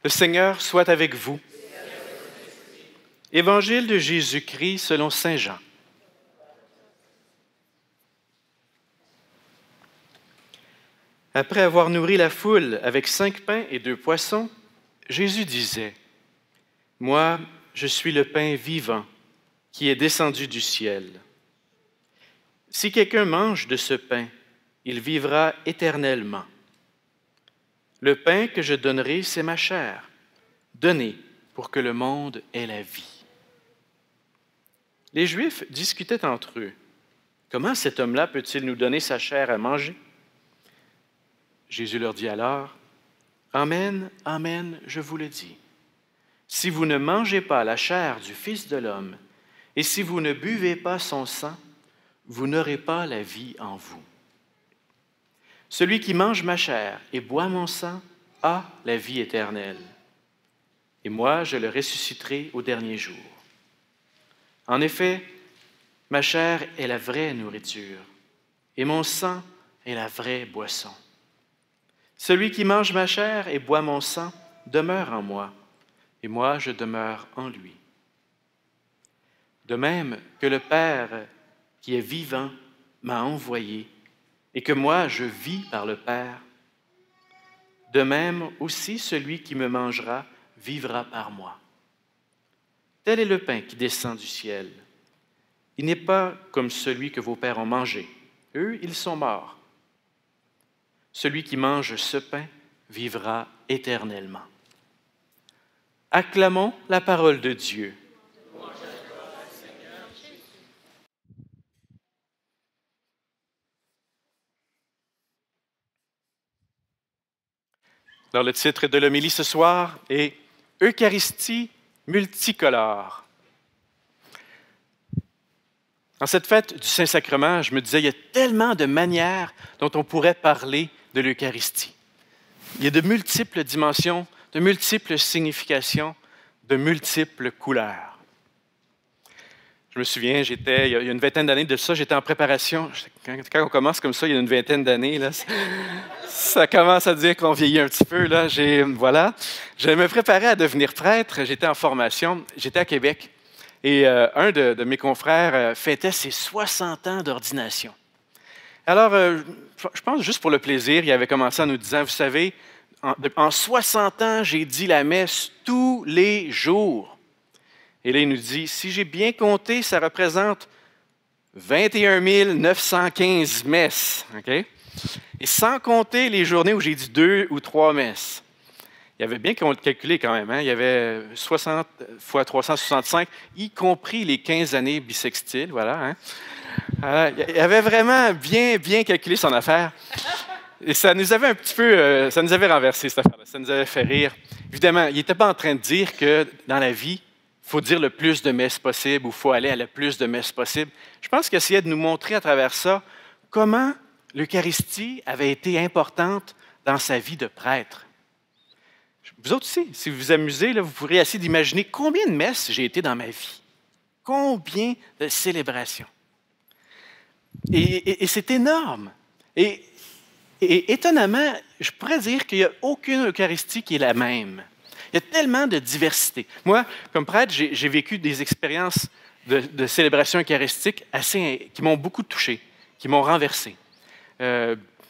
Le Seigneur soit avec vous. Évangile de Jésus-Christ selon saint Jean. Après avoir nourri la foule avec 5 pains et 2 poissons, Jésus disait, « Moi, je suis le pain vivant qui est descendu du ciel. Si quelqu'un mange de ce pain, il vivra éternellement. Le pain que je donnerai, c'est ma chair, donnée pour que le monde ait la vie. » Les Juifs discutaient entre eux. « Comment cet homme-là peut-il nous donner sa chair à manger? » Jésus leur dit alors, « Amen, amen, je vous le dis. Si vous ne mangez pas la chair du Fils de l'homme, et si vous ne buvez pas son sang, vous n'aurez pas la vie en vous. Celui qui mange ma chair et boit mon sang a la vie éternelle. Et moi, je le ressusciterai au dernier jour. En effet, ma chair est la vraie nourriture, et mon sang est la vraie boisson. Celui qui mange ma chair et boit mon sang demeure en moi, et moi je demeure en lui. De même que le Père qui est vivant m'a envoyé, et que moi je vis par le Père, de même aussi celui qui me mangera vivra par moi. Tel est le pain qui descend du ciel. Il n'est pas comme celui que vos pères ont mangé. Eux, ils sont morts. Celui qui mange ce pain vivra éternellement. Acclamons la parole de Dieu. Alors, le titre de l'homélie ce soir est « Eucharistie multicolore ». En cette fête du Saint-Sacrement, je me disais, il y a tellement de manières dont on pourrait parler de l'Eucharistie. Il y a de multiples dimensions, de multiples significations, de multiples couleurs. Je me souviens, il y a une vingtaine d'années de ça, j'étais en préparation. Quand on commence comme ça, il y a une vingtaine d'années, là, ça commence à dire qu'on vieillit un petit peu. Là, voilà. Je me préparais à devenir prêtre, j'étais en formation, j'étais à Québec. Et un de mes confrères fêtait ses 60 ans d'ordination. Alors, je pense juste pour le plaisir, il avait commencé en nous disant, vous savez, en 60 ans, j'ai dit la messe tous les jours. Et là, il nous dit, si j'ai bien compté, ça représente 21 915 messes. Okay? Et sans compter les journées où j'ai dit 2 ou 3 messes. Il y avait bien calculé quand même. Hein? Il y avait 60 fois 365, y compris les 15 années bissextiles. Voilà. Hein? Il avait vraiment bien calculé son affaire. Et ça nous avait un petit peu, ça nous avait renversé cette affaire-là. Ça nous avait fait rire. Évidemment, il n'était pas en train de dire que dans la vie, il faut dire le plus de messes possible ou il faut aller à le plus de messes possible. Je pense qu'il essayait de nous montrer à travers ça comment l'Eucharistie avait été importante dans sa vie de prêtre. Vous autres aussi, si vous vous amusez, là, vous pourrez essayer d'imaginer combien de messes j'ai été dans ma vie. Combien de célébrations. Et c'est énorme. Et étonnamment, je pourrais dire qu'il n'y a aucune Eucharistie qui est la même. Il y a tellement de diversité. Moi, comme prêtre, j'ai vécu des expériences de célébration eucharistique qui m'ont beaucoup touché, qui m'ont renversé.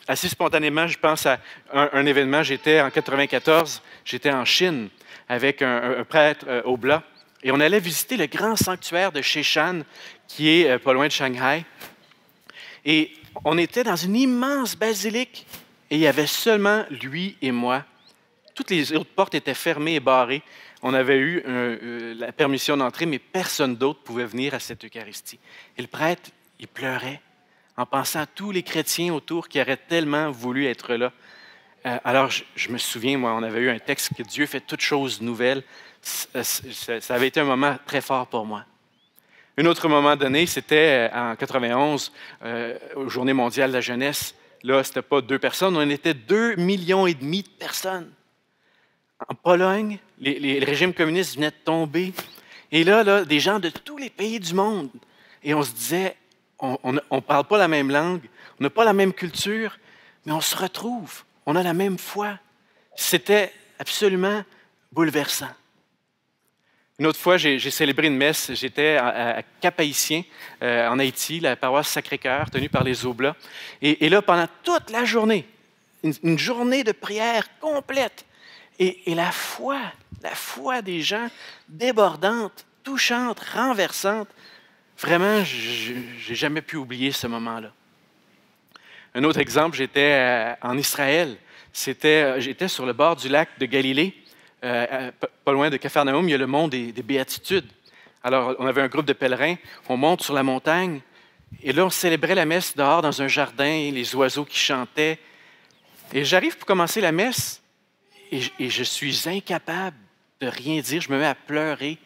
Assez spontanément, je pense à un événement, j'étais en 1994, j'étais en Chine avec un prêtre oblat, et on allait visiter le grand sanctuaire de Sheshan, qui est pas loin de Shanghai. Et on était dans une immense basilique, et il y avait seulement lui et moi. Toutes les autres portes étaient fermées et barrées. On avait eu la permission d'entrer, mais personne d'autre pouvait venir à cette Eucharistie. Et le prêtre, il pleurait en pensant à tous les chrétiens autour qui auraient tellement voulu être là. Alors, je me souviens, moi, on avait eu un texte que Dieu fait toutes choses nouvelles. Ça avait été un moment très fort pour moi. Un autre moment donné, c'était en 91, aux Journées mondiales de la jeunesse. Là, ce n'était pas 2 personnes, on était 2,5 millions de personnes. En Pologne, les régimes communistes venaient de tomber. Et là, des gens de tous les pays du monde. Et on se disait, on ne parle pas la même langue, on n'a pas la même culture, mais on se retrouve, on a la même foi. C'était absolument bouleversant. Une autre fois, j'ai célébré une messe. J'étais à Cap-Haïtien, en Haïti, la paroisse Sacré-Cœur, tenue par les Oblats. Et là, pendant toute la journée, une journée de prière complète, et la foi des gens débordante, touchante, renversante, vraiment, je n'ai jamais pu oublier ce moment-là. Un autre exemple, j'étais en Israël. J'étais sur le bord du lac de Galilée. Pas loin de Capharnaüm, il y a le mont des Béatitudes. Alors, on avait un groupe de pèlerins, on monte sur la montagne, et là, on célébrait la messe dehors dans un jardin, les oiseaux qui chantaient. Et j'arrive pour commencer la messe, et je suis incapable de rien dire, je me mets à pleurer.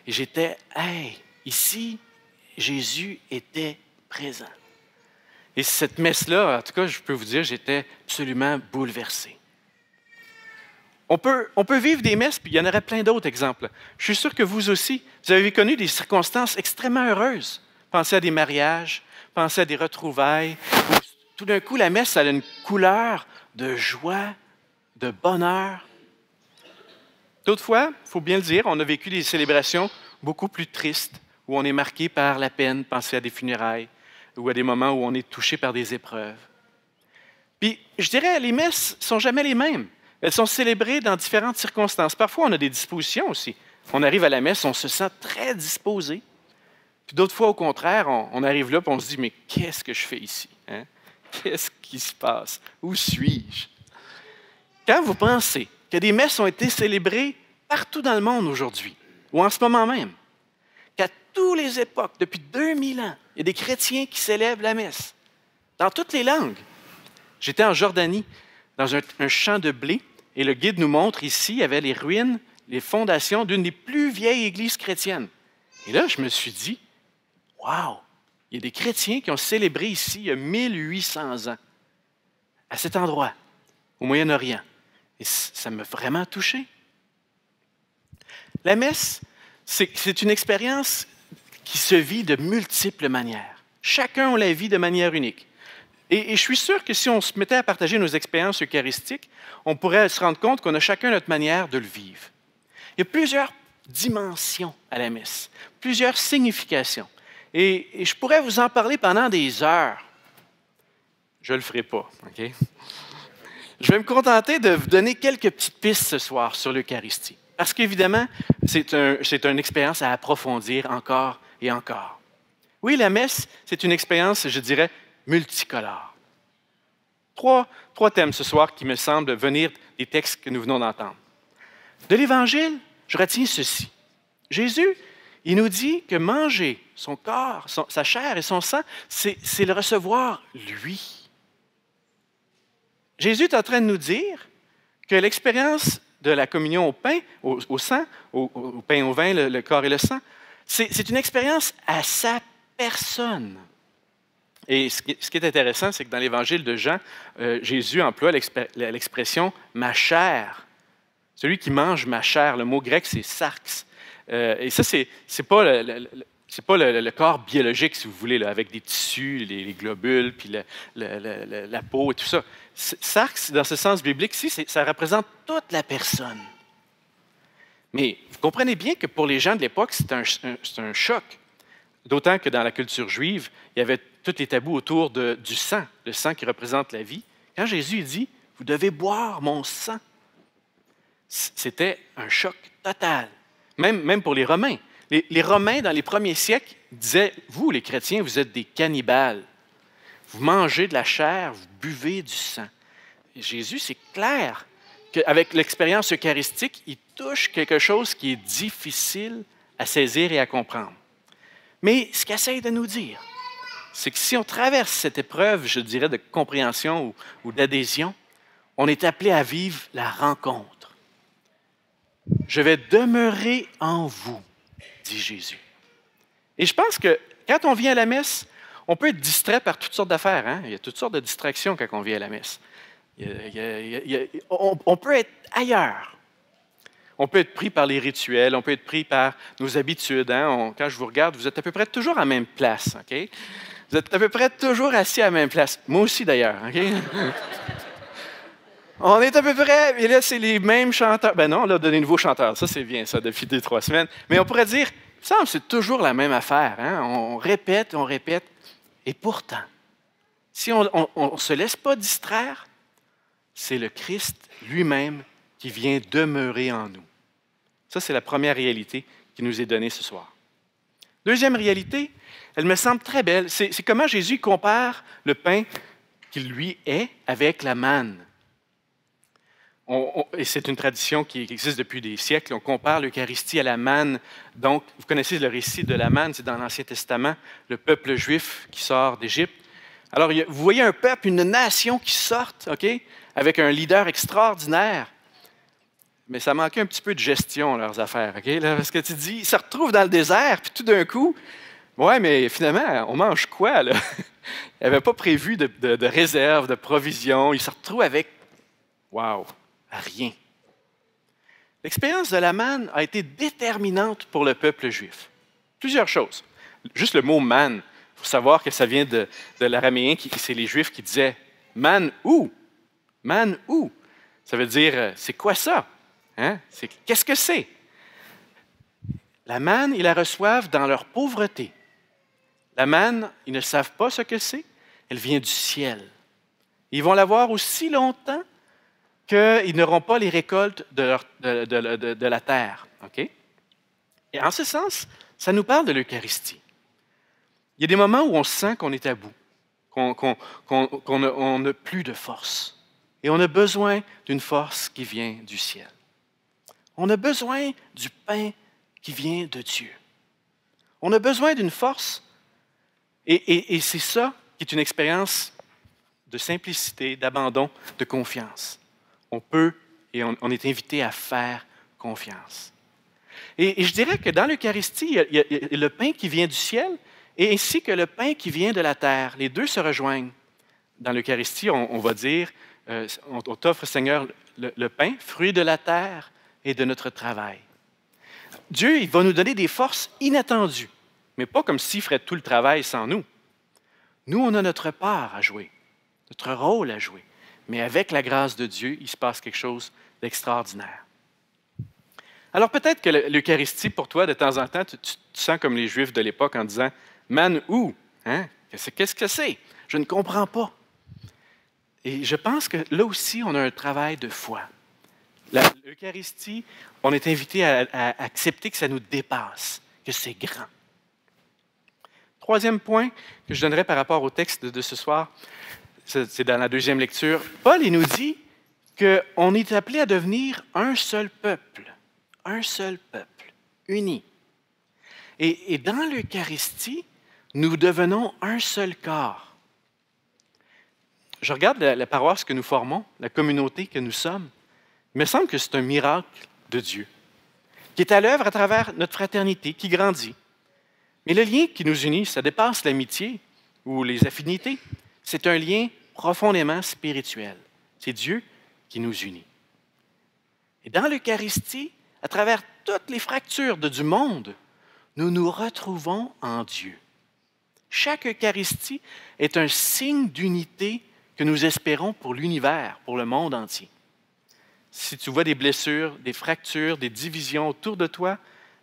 Et j'étais, hey, ici, Jésus était présent. Et cette messe-là, en tout cas, je peux vous dire, j'étais absolument bouleversé. On peut vivre des messes, puis il y en aurait plein d'autres exemples. Je suis sûr que vous aussi, vous avez connu des circonstances extrêmement heureuses. Pensez à des mariages, pensez à des retrouvailles. Tout d'un coup, la messe, elle a une couleur de joie, de bonheur. D'autres fois, il faut bien le dire, on a vécu des célébrations beaucoup plus tristes, où on est marqué par la peine, pensez à des funérailles, ou à des moments où on est touché par des épreuves. Puis, je dirais, les messes ne sont jamais les mêmes. Elles sont célébrées dans différentes circonstances. Parfois, on a des dispositions aussi. On arrive à la messe, on se sent très disposé. Puis d'autres fois, au contraire, on arrive là et on se dit, mais qu'est-ce que je fais ici? Hein? Qu'est-ce qui se passe? Où suis-je? Quand vous pensez que des messes ont été célébrées partout dans le monde aujourd'hui, ou en ce moment même, qu'à toutes les époques, depuis 2000 ans, il y a des chrétiens qui célèbrent la messe, dans toutes les langues. J'étais en Jordanie, dans un champ de blé, et le guide nous montre ici, il y avait les ruines, les fondations d'une des plus vieilles églises chrétiennes. Et là, je me suis dit, wow, il y a des chrétiens qui ont célébré ici il y a 1800 ans, à cet endroit, au Moyen-Orient. Et ça m'a vraiment touché. La messe, c'est une expérience qui se vit de multiples manières. Chacun la vit de manière unique. Et je suis sûr que si on se mettait à partager nos expériences eucharistiques, on pourrait se rendre compte qu'on a chacun notre manière de le vivre. Il y a plusieurs dimensions à la messe, plusieurs significations. Et je pourrais vous en parler pendant des heures. Je ne le ferai pas, OK? Je vais me contenter de vous donner quelques petites pistes ce soir sur l'Eucharistie. Parce qu'évidemment, c'est une expérience à approfondir encore et encore. Oui, la messe, c'est une expérience, je dirais, multicolore. Trois thèmes ce soir qui me semblent venir des textes que nous venons d'entendre. De l'Évangile, je retiens ceci. Jésus, il nous dit que manger son corps, sa chair et son sang, c'est le recevoir lui. Jésus est en train de nous dire que l'expérience de la communion au pain, au sang, au pain, au vin, le corps et le sang, c'est une expérience à sa personne. Et ce qui est intéressant, c'est que dans l'Évangile de Jean, Jésus emploie l'expression « ma chair ». Celui qui mange ma chair, le mot grec, c'est « sarx ». Et ça, c'est pas le corps biologique, si vous voulez, là, avec des tissus, les globules, puis la peau et tout ça. Sarx, dans ce sens biblique, ça représente toute la personne. Mais vous comprenez bien que pour les gens de l'époque, c'est un choc. D'autant que dans la culture juive, il y avait tous les tabous autour du sang, le sang qui représente la vie. Quand Jésus dit « vous devez boire mon sang », c'était un choc total, même pour les Romains. Les Romains, dans les premiers siècles, disaient « vous, les chrétiens, vous êtes des cannibales. Vous mangez de la chair, vous buvez du sang. » Et Jésus, c'est clair qu'avec l'expérience eucharistique, il touche quelque chose qui est difficile à saisir et à comprendre. Mais ce qu'il essaie de nous dire, c'est que si on traverse cette épreuve, je dirais, de compréhension ou d'adhésion, on est appelé à vivre la rencontre. « Je vais demeurer en vous », dit Jésus. Et je pense que quand on vient à la messe, on peut être distrait par toutes sortes d'affaires. Hein? Il y a toutes sortes de distractions quand on vient à la messe. On peut être ailleurs. On peut être pris par les rituels, on peut être pris par nos habitudes. Hein? Quand je vous regarde, vous êtes à peu près toujours à la même place. Okay? Vous êtes à peu près toujours assis à la même place. Moi aussi, d'ailleurs. Okay? On est à peu près, et là, c'est les mêmes chanteurs. Ben non, on a donné de nouveaux chanteurs. Ça, c'est bien, ça, depuis 2-3 semaines. Mais on pourrait dire, il me semble que c'est toujours la même affaire. Hein? On répète, on répète. Et pourtant, si on ne se laisse pas distraire, c'est le Christ lui-même qui vient demeurer en nous. Ça, c'est la première réalité qui nous est donnée ce soir. Deuxième réalité, elle me semble très belle. C'est comment Jésus compare le pain qu'il lui est avec la manne. Et c'est une tradition qui existe depuis des siècles. On compare l'Eucharistie à la manne. Donc, vous connaissez le récit de la manne, c'est dans l'Ancien Testament, le peuple juif qui sort d'Égypte. Alors, vous voyez un peuple, une nation qui sort, OK, avec un leader extraordinaire. Mais ça manquait un petit peu de gestion, leurs affaires, OK? Là, parce que tu dis, ils se retrouvent dans le désert, puis tout d'un coup, ouais, mais finalement, on mange quoi, là? Ils n'avaient pas prévu de réserve, de provision. Ils se retrouvent avec, wow, rien. L'expérience de la manne a été déterminante pour le peuple juif. Plusieurs choses. Juste le mot manne, il faut savoir que ça vient de l'araméen, c'est les Juifs qui disaient manne où? Manne où? Ça veut dire, c'est quoi ça? Hein? Qu'est-ce que c'est? La manne, ils la reçoivent dans leur pauvreté. La manne, ils ne savent pas ce que c'est. Elle vient du ciel. Ils vont l'avoir aussi longtemps qu'ils n'auront pas les récoltes de la terre. Okay? Et en ce sens, ça nous parle de l'Eucharistie. Il y a des moments où on sent qu'on est à bout, qu'on n'a plus de force. Et on a besoin d'une force qui vient du ciel. On a besoin du pain qui vient de Dieu. On a besoin d'une force, et c'est ça qui est une expérience de simplicité, d'abandon, de confiance. On peut et on est invité à faire confiance. Et je dirais que dans l'Eucharistie, il y a le pain qui vient du ciel et ainsi que le pain qui vient de la terre. Les deux se rejoignent. Dans l'Eucharistie, on va dire, on t'offre, Seigneur, le pain, fruit de la terre et de notre travail. Dieu, il va nous donner des forces inattendues, mais pas comme s'il ferait tout le travail sans nous. Nous, on a notre part à jouer, notre rôle à jouer. Mais avec la grâce de Dieu, il se passe quelque chose d'extraordinaire. Alors peut-être que l'Eucharistie, pour toi, de temps en temps, tu sens comme les Juifs de l'époque en disant « Man, où? Hein? Qu'est-ce que c'est? Je ne comprends pas. » Et je pense que là aussi, on a un travail de foi. L'Eucharistie, on est invité à accepter que ça nous dépasse, que c'est grand. Troisième point que je donnerais par rapport au texte de ce soir, c'est dans la deuxième lecture. Paul, il nous dit qu'on est appelé à devenir un seul peuple, uni. Et dans l'Eucharistie, nous devenons un seul corps. Je regarde la paroisse que nous formons, la communauté que nous sommes. Il me semble que c'est un miracle de Dieu, qui est à l'œuvre à travers notre fraternité, qui grandit. Mais le lien qui nous unit, ça dépasse l'amitié ou les affinités. C'est un lien profondément spirituel. C'est Dieu qui nous unit. Et dans l'Eucharistie, à travers toutes les fractures du monde, nous nous retrouvons en Dieu. Chaque Eucharistie est un signe d'unité que nous espérons pour l'univers, pour le monde entier. Si tu vois des blessures, des fractures, des divisions autour de toi,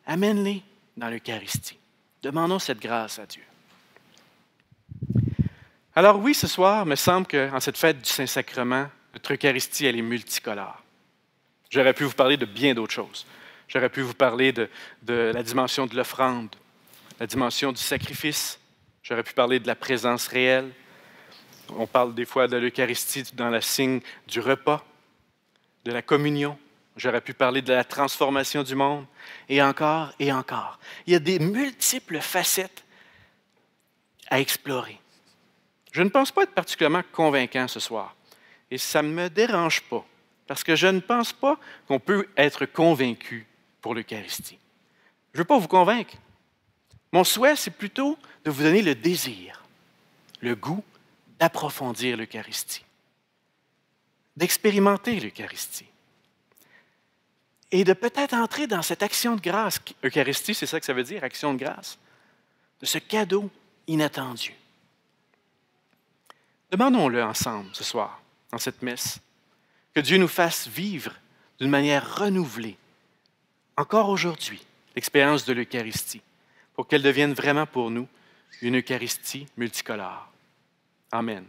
amène-les dans l'Eucharistie. Demandons cette grâce à Dieu. Alors oui, ce soir, il me semble qu'en cette fête du Saint-Sacrement, notre Eucharistie, elle est multicolore. J'aurais pu vous parler de bien d'autres choses. J'aurais pu vous parler de la dimension de l'offrande, la dimension du sacrifice. J'aurais pu parler de la présence réelle. On parle des fois de l'Eucharistie dans le signe du repas, de la communion. J'aurais pu parler de la transformation du monde, et encore et encore. Il y a des multiples facettes à explorer. Je ne pense pas être particulièrement convaincant ce soir, et ça ne me dérange pas, parce que je ne pense pas qu'on peut être convaincu pour l'Eucharistie. Je ne veux pas vous convaincre. Mon souhait, c'est plutôt de vous donner le désir, le goût d'approfondir l'Eucharistie, d'expérimenter l'Eucharistie. Et de peut-être entrer dans cette action de grâce. Eucharistie, c'est ça que ça veut dire, action de grâce. De ce cadeau inattendu. Demandons-le ensemble ce soir, dans cette messe. Que Dieu nous fasse vivre d'une manière renouvelée, encore aujourd'hui, l'expérience de l'Eucharistie, pour qu'elle devienne vraiment pour nous une Eucharistie multicolore. Amen.